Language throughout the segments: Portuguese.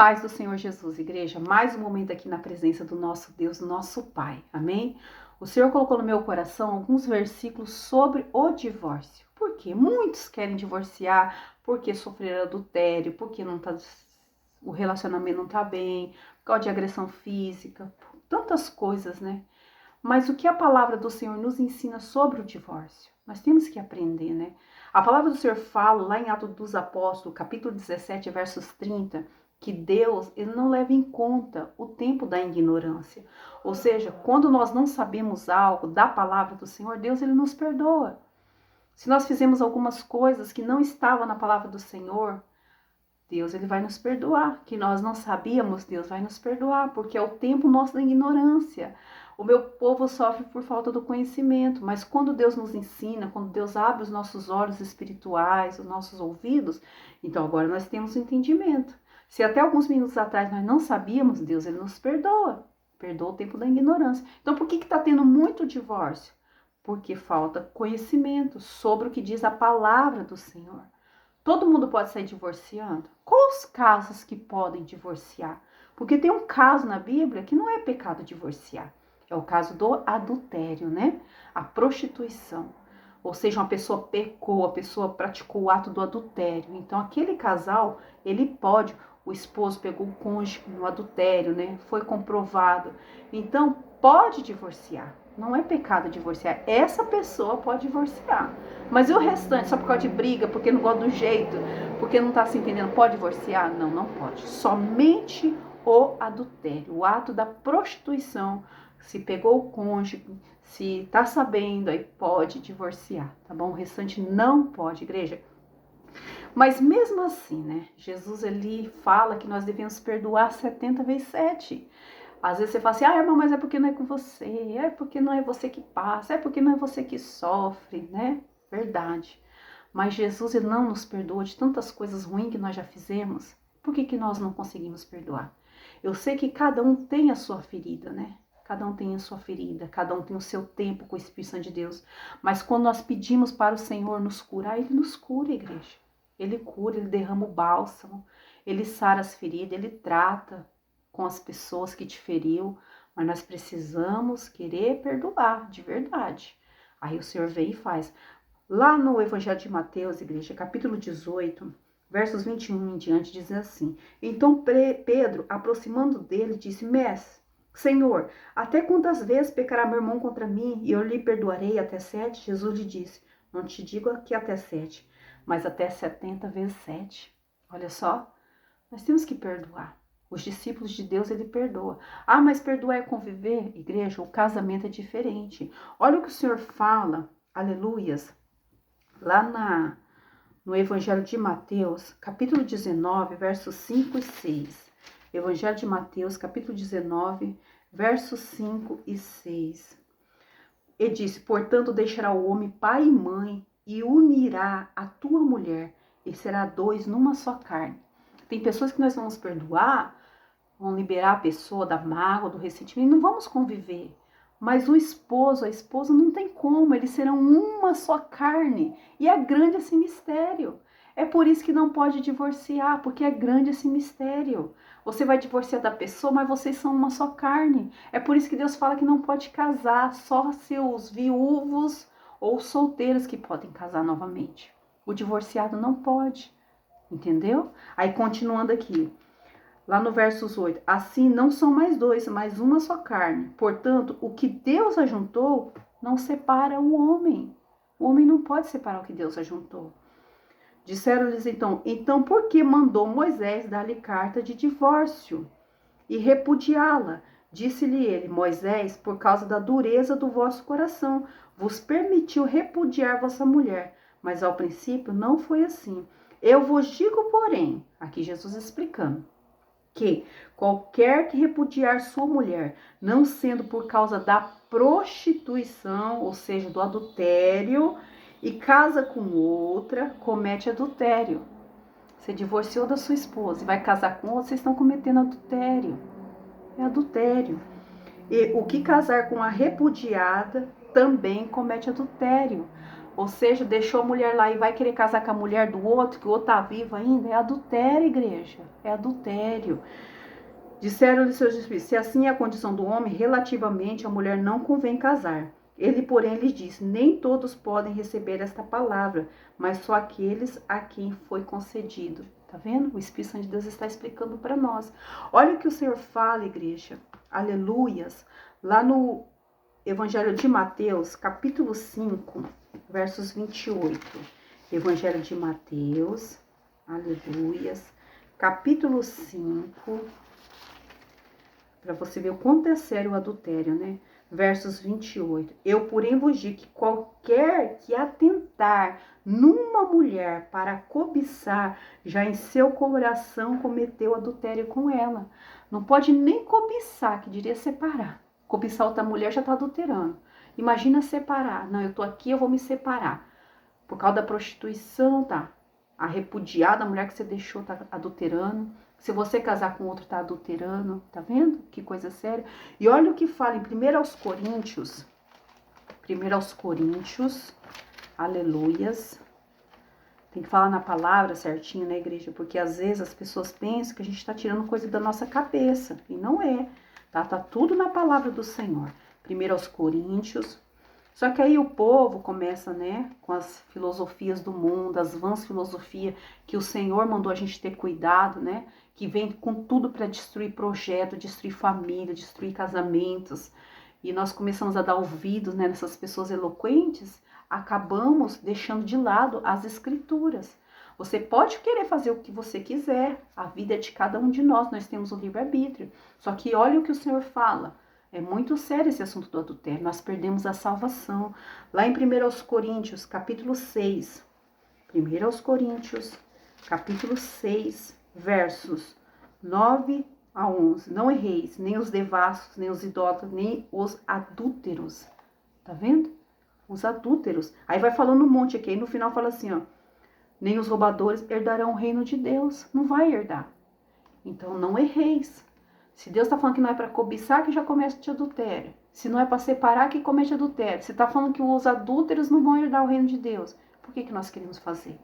Paz do Senhor Jesus, igreja, mais um momento aqui na presença do nosso Deus, nosso Pai, amém? O Senhor colocou no meu coração alguns versículos sobre o divórcio. Por quê? Muitos querem divorciar porque sofreram adultério, porque o relacionamento não tá bem, por causa de agressão física, tantas coisas, né? Mas o que a palavra do Senhor nos ensina sobre o divórcio? Nós temos que aprender, né? A palavra do Senhor fala lá em Atos dos Apóstolos, capítulo 17, versos 30, que Deus, ele não leva em conta o tempo da ignorância. Ou seja, quando nós não sabemos algo da palavra do Senhor, Deus, ele nos perdoa. Se nós fizemos algumas coisas que não estavam na palavra do Senhor, Deus, ele vai nos perdoar. Que nós não sabíamos, Deus vai nos perdoar, porque é o tempo nosso da ignorância. O meu povo sofre por falta do conhecimento, mas quando Deus nos ensina, quando Deus abre os nossos olhos espirituais, os nossos ouvidos, então agora nós temos entendimento. Se até alguns minutos atrás nós não sabíamos, Deus, ele nos perdoa. Perdoa o tempo da ignorância. Então por que está tendo muito divórcio? Porque falta conhecimento sobre o que diz a palavra do Senhor. Todo mundo pode sair divorciando? Quais os casos que podem divorciar? Porque tem um caso na Bíblia que não é pecado divorciar. É o caso do adultério, né? A prostituição. Ou seja, uma pessoa pecou, a pessoa praticou o ato do adultério. Então, aquele casal, ele pode, o esposo pegou o cônjuge no adultério, né? Foi comprovado. Então, pode divorciar. Não é pecado divorciar. Essa pessoa pode divorciar. Mas e o restante, só por causa de briga, porque não gosta do jeito, porque não está se entendendo, pode divorciar? Não, não pode. Somente o adultério, o ato da prostituição. Se pegou o cônjuge, se tá sabendo, aí pode divorciar, tá bom? O restante não pode, igreja. Mas mesmo assim, né? Jesus, ele fala que nós devemos perdoar 70 vezes 7. Às vezes você fala assim, irmão, mas é porque não é com você, é porque não é você que passa, é porque não é você que sofre, né? Verdade. Mas Jesus, ele não nos perdoa de tantas coisas ruins que nós já fizemos. Por que nós não conseguimos perdoar? Eu sei que cada um tem a sua ferida, né? Cada um tem a sua ferida, cada um tem o seu tempo com o Espírito Santo de Deus. Mas quando nós pedimos para o Senhor nos curar, ele nos cura, igreja. Ele cura, ele derrama o bálsamo, ele sara as feridas, ele trata com as pessoas que te feriu. Mas nós precisamos querer perdoar, de verdade. Aí o Senhor vem e faz. Lá no Evangelho de Mateus, igreja, capítulo 18, versos 21 em diante, diz assim: Então Pedro, aproximando dele, disse: Mestre, Senhor, até quantas vezes pecará meu irmão contra mim e eu lhe perdoarei até 7? Jesus lhe disse: Não te digo que até 7, mas até 70 vezes 7. Olha só, nós temos que perdoar. Os discípulos de Deus, ele perdoa. Ah, mas perdoar é conviver? Igreja, o casamento é diferente. Olha o que o Senhor fala, aleluias, lá no Evangelho de Mateus, capítulo 19, versos 5 e 6. Evangelho de Mateus, capítulo 19, versos 5 e 6. E disse: Portanto, deixará o homem pai e mãe e unirá a tua mulher, e será dois numa só carne. Tem pessoas que nós vamos perdoar, vamos liberar a pessoa da mágoa, do ressentimento, não vamos conviver. Mas o esposo, a esposa, não tem como, eles serão uma só carne. E é grande esse mistério. É por isso que não pode divorciar, porque é grande esse mistério. Você vai divorciar da pessoa, mas vocês são uma só carne. É por isso que Deus fala que não pode casar, só seus viúvos ou solteiros que podem casar novamente. O divorciado não pode, entendeu? Aí continuando aqui. Lá no versos 8, assim não são mais dois, mas uma só carne. Portanto, o que Deus ajuntou não separa o homem. O homem não pode separar o que Deus ajuntou. Disseram-lhes então por que mandou Moisés dar-lhe carta de divórcio e repudiá-la? Disse-lhe ele, Moisés, por causa da dureza do vosso coração, vos permitiu repudiar vossa mulher. Mas ao princípio não foi assim. Eu vos digo, porém, aqui Jesus explicando, que qualquer que repudiar sua mulher, não sendo por causa da prostituição, ou seja, do adultério, e casa com outra, comete adultério. Você divorciou da sua esposa e vai casar com outra, vocês estão cometendo adultério. É adultério. E o que casar com a repudiada também comete adultério. Ou seja, deixou a mulher lá e vai querer casar com a mulher do outro, que o outro tá vivo ainda. É adultério, igreja. É adultério. Disseram-lhe seus espíritos: se assim é a condição do homem, relativamente a mulher não convém casar. Ele, porém, lhes disse: nem todos podem receber esta palavra, mas só aqueles a quem foi concedido. Tá vendo? O Espírito Santo de Deus está explicando para nós. Olha o que o Senhor fala, igreja. Aleluias. Lá no Evangelho de Mateus, capítulo 5, versos 28. Evangelho de Mateus, aleluias. Capítulo 5, para você ver o quanto é sério o adultério, né? Versos 28. Eu, porém, vos digo que qualquer que atentar numa mulher para cobiçar, já em seu coração cometeu adultério com ela. Não pode nem cobiçar, que diria separar. Cobiçar outra mulher já está adulterando. Imagina separar. Não, eu tô aqui, eu vou me separar. Por causa da prostituição, tá? A repudiada, a mulher que você deixou tá adulterando. Se você casar com outro, tá adulterando. Tá vendo? Que coisa séria. E olha o que fala em 1 Coríntios. 1 Coríntios. Aleluias. Tem que falar na palavra certinho, né, igreja? Porque às vezes as pessoas pensam que a gente tá tirando coisa da nossa cabeça. E não é. Tá tudo na palavra do Senhor. 1 Coríntios. Só que aí o povo começa, né, com as filosofias do mundo, as vãs filosofias que o Senhor mandou a gente ter cuidado, né, que vem com tudo para destruir projeto, destruir família, destruir casamentos. E nós começamos a dar ouvidos, né, nessas pessoas eloquentes, acabamos deixando de lado as escrituras. Você pode querer fazer o que você quiser, a vida é de cada um de nós temos o livre-arbítrio. Só que olha o que o Senhor fala. É muito sério esse assunto do adultério. Nós perdemos a salvação. Lá em 1 Coríntios, capítulo 6. 1 Coríntios, capítulo 6, versos 9 a 11. Não erreis, nem os devassos, nem os idólatras, nem os adúlteros. Tá vendo? Os adúlteros. Aí vai falando um monte aqui. Aí no final fala assim, ó. Nem os roubadores herdarão o reino de Deus. Não vai herdar. Então não erreis. Se Deus está falando que não é para cobiçar, que já comete adultério. Se não é para separar, que comete adultério. Se está falando que os adúlteros não vão herdar o reino de Deus, por que nós queremos fazer?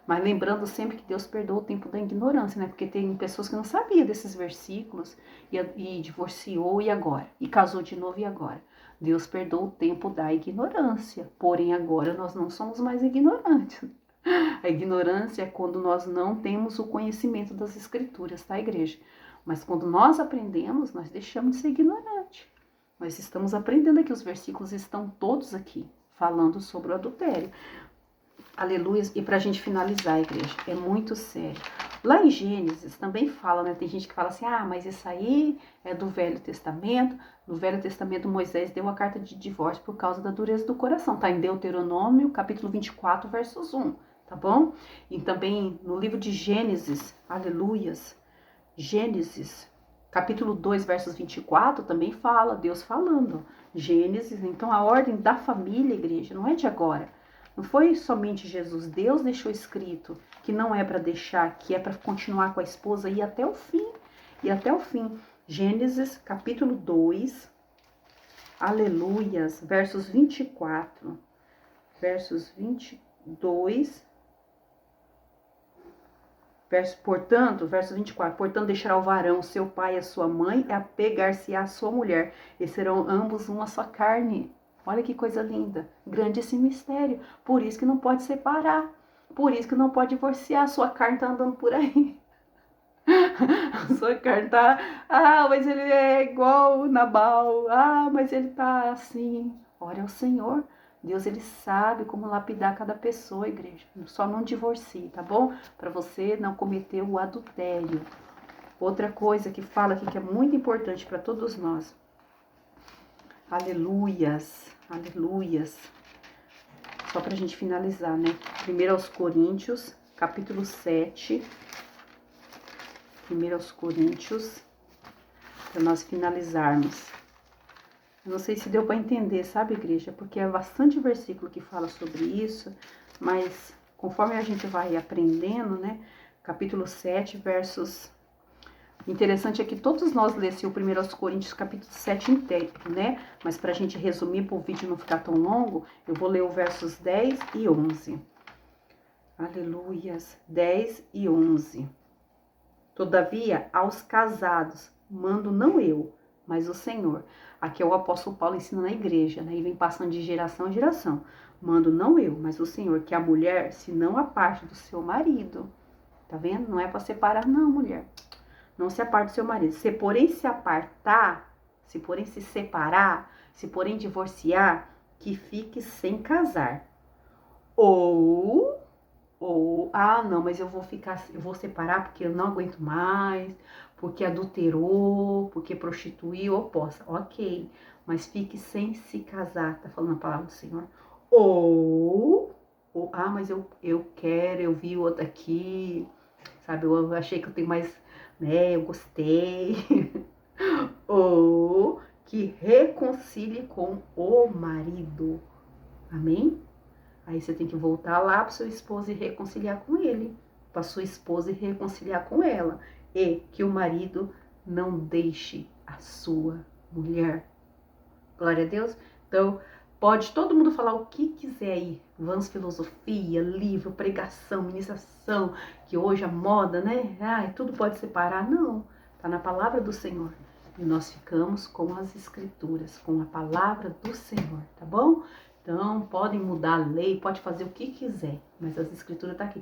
Mas lembrando sempre que Deus perdoa o tempo da ignorância, né? Porque tem pessoas que não sabiam desses versículos e divorciou e agora? E casou de novo e agora? Deus perdoa o tempo da ignorância. Porém, agora nós não somos mais ignorantes. A ignorância é quando nós não temos o conhecimento das escrituras, tá, igreja? Mas quando nós aprendemos, nós deixamos de ser ignorante. Nós estamos aprendendo aqui, os versículos estão todos aqui, falando sobre o adultério. Aleluia. E pra gente finalizar, igreja, é muito sério. Lá em Gênesis também fala, né? Tem gente que fala assim, mas isso aí é do Velho Testamento. No Velho Testamento, Moisés deu a carta de divórcio por causa da dureza do coração. Tá em Deuteronômio, capítulo 24, versos 1, tá bom? E também no livro de Gênesis, aleluias, Gênesis, capítulo 2, versos 24, também fala, Deus falando. Gênesis, então a ordem da família, igreja, não é de agora. Não foi somente Jesus. Deus deixou escrito que não é para deixar, que é para continuar com a esposa e ir até o fim. E até o fim. Gênesis, capítulo 2, aleluias, versos 24, versos 22, portanto, verso 24, portanto deixará o varão, seu pai e a sua mãe, e apegar-se-á à sua mulher, e serão ambos uma só carne. Olha que coisa linda, grande esse mistério, por isso que não pode separar, por isso que não pode divorciar, sua carne tá andando por aí. A sua carne tá, mas ele é igual o Nabal, mas ele tá assim. Ora, é o Senhor, Deus, ele sabe como lapidar cada pessoa, igreja. Só não divorcie, tá bom? Para você não cometer o adultério. Outra coisa que fala aqui que é muito importante para todos nós. Aleluias, aleluias. Só pra gente finalizar, né? 1 Coríntios, capítulo 7. 1 Coríntios, para nós finalizarmos. Eu não sei se deu para entender, sabe, igreja? Porque é bastante versículo que fala sobre isso, mas conforme a gente vai aprendendo, né? Capítulo 7, versos Interessante é que todos nós lêssemos o 1 Coríntios capítulo 7 inteiro, né? Mas para a gente resumir, para o vídeo não ficar tão longo, eu vou ler os versos 10 e 11. Aleluias, 10 e 11. Todavia, aos casados, mando não eu, mas o Senhor. Aqui é o apóstolo Paulo ensina na igreja, né? E vem passando de geração em geração. Mando não eu, mas o Senhor, que a mulher se não aparte do seu marido. Tá vendo? Não é para separar, não, mulher. Não se aparte do seu marido. Se porém se apartar, se porém se separar, se porém divorciar, que fique sem casar. Ou, não, mas eu vou separar porque eu não aguento mais, porque adulterou, porque prostituiu, ou possa. Ok, mas fique sem se casar, tá falando a palavra do Senhor. Mas eu quero, eu vi outra aqui, sabe, eu achei que eu tenho mais, né, eu gostei. Ou que reconcilie com o marido, amém? Aí você tem que voltar lá para seu esposo e reconciliar com ele, para sua esposa e reconciliar com ela, e que o marido não deixe a sua mulher. Glória a Deus. Então, pode todo mundo falar o que quiser aí. Vamos, filosofia, livro, pregação, ministração, que hoje a moda, né? Tudo pode separar. Não, tá na palavra do Senhor. E nós ficamos com as escrituras, com a palavra do Senhor, tá bom? Então, podem mudar a lei, pode fazer o que quiser, mas as escrituras tá aqui.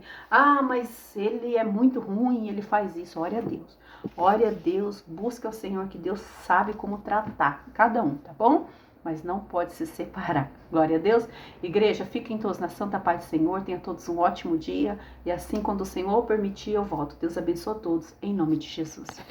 Mas ele é muito ruim, ele faz isso. Ore a Deus. Ore a Deus, busque ao Senhor, que Deus sabe como tratar cada um, tá bom? Mas não pode se separar. Glória a Deus. Igreja, fiquem todos na santa paz do Senhor, tenham todos um ótimo dia, e assim, quando o Senhor permitir, eu volto. Deus abençoe a todos, em nome de Jesus.